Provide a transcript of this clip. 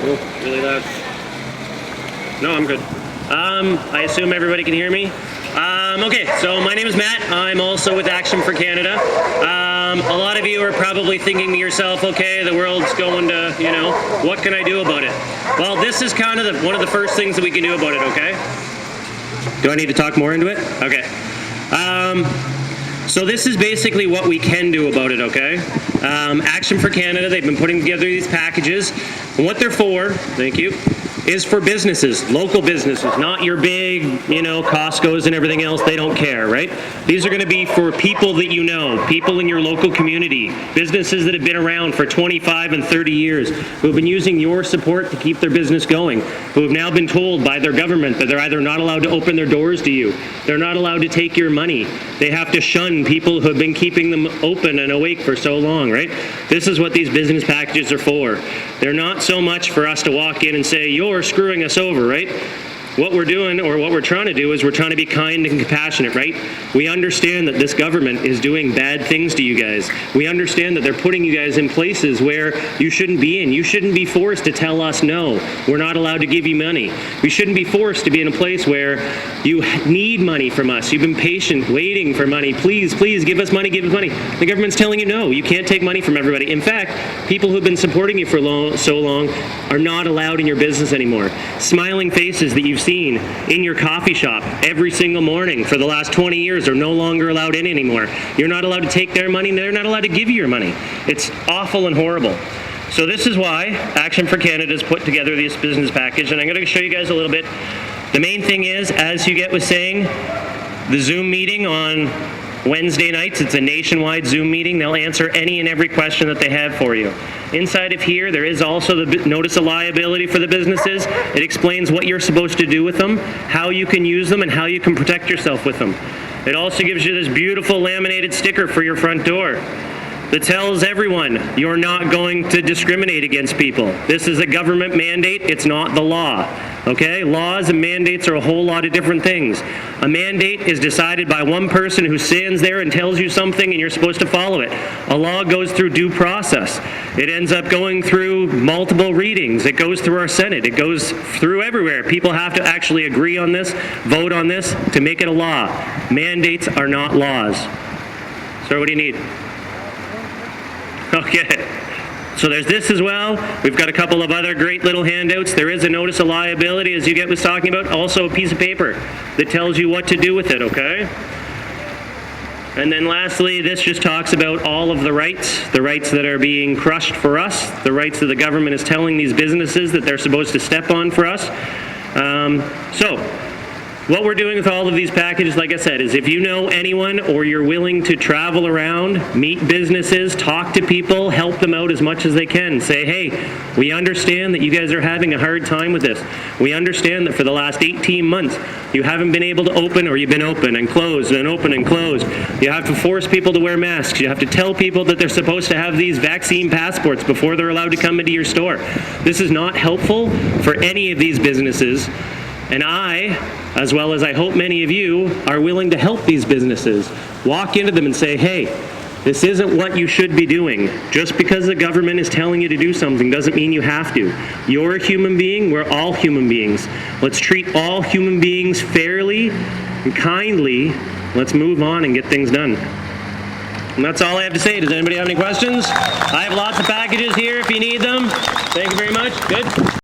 Oh, really loud. No, I'm good. I assume everybody can hear me. Okay, so my name is Matt. I'm also with Action for Canada. A lot of you are probably thinking to yourself, okay, the world's going to, you know, what can I do about it? Well, this is kind of one of the first things that we can do about it, okay? Do I need to talk more into it? Okay. So this is basically what we can do about it, okay? Action for Canada, they've been putting together these packages. And what they're for, thank you, is for businesses, local businesses, not your big, you know, Costco's and everything else. They don't care, right? These are going to be for people that you know, people in your local community, businesses that have been around for 25 and 30 years, who have been using your support to keep their business going, who have now been told by their government that they're either not allowed to open their doors to you, they're not allowed to take your money, they have to shun people who have been keeping them open and awake for so long, right? This is what these business packages are for. They're not so much for us to walk in and say, you're screwing us over, right? What we're doing, or what we're trying to do, is we're trying to be kind and compassionate, right? We understand that this government is doing bad things to you guys. We understand that they're putting you guys in places where you shouldn't be in. You shouldn't be forced to tell us no. We're not allowed to give you money. We shouldn't be forced to be in a place where you need money from us. You've been patient, waiting for money. Please, please, give us money, give us money. The government's telling you no, you can't take money from everybody. In fact, people who've been supporting you for so long are not allowed in your business anymore. Smiling faces that you've seen in your coffee shop every single morning for the last 20 years are no longer allowed in anymore. You're not allowed to take their money, and they're not allowed to give you your money. It's awful and horrible. So this is why Action for Canada has put together this business package, and I'm going to show you guys a little bit. The main thing is, as Huguette was saying, the Zoom meeting on Wednesday nights, it's a nationwide Zoom meeting. They'll answer any and every question that they have for you. Inside of here, there is also the notice of liability for the businesses. It explains what you're supposed to do with them, how you can use them, and how you can protect yourself with them. It also gives you this beautiful laminated sticker for your front door that tells everyone you're not going to discriminate against people. This is a government mandate, it's not the law. Okay? Laws and mandates are a whole lot of different things. A mandate is decided by one person who stands there and tells you something and you're supposed to follow it. A law goes through due process. It ends up going through multiple readings. It goes through our Senate. It goes through everywhere. People have to actually agree on this, vote on this to make it a law. Mandates are not laws. So what do you need? Okay, so there's this as well. We've got a couple of other great little handouts. There is a notice of liability, as Huguette was talking about, also a piece of paper that tells you what to do with it, okay? And then lastly, this just talks about all of the rights that are being crushed for us, the rights that the government is telling these businesses that they're supposed to step on for us. What we're doing with all of these packages, like I said, is if you know anyone or you're willing to travel around, meet businesses, talk to people, help them out as much as they can. Say, hey, we understand that you guys are having a hard time with this. We understand that for the last 18 months, you haven't been able to open, or you've been open and closed and open and closed. You have to force people to wear masks. You have to tell people that they're supposed to have these vaccine passports before they're allowed to come into your store. This is not helpful for any of these businesses. And I, as well as I hope many of you, are willing to help these businesses. Walk into them and say, hey, this isn't what you should be doing. Just because the government is telling you to do something doesn't mean you have to. You're a human being, we're all human beings. Let's treat all human beings fairly and kindly. Let's move on and get things done. And that's all I have to say. Does anybody have any questions? I have lots of packages here if you need them. Thank you very much. Good.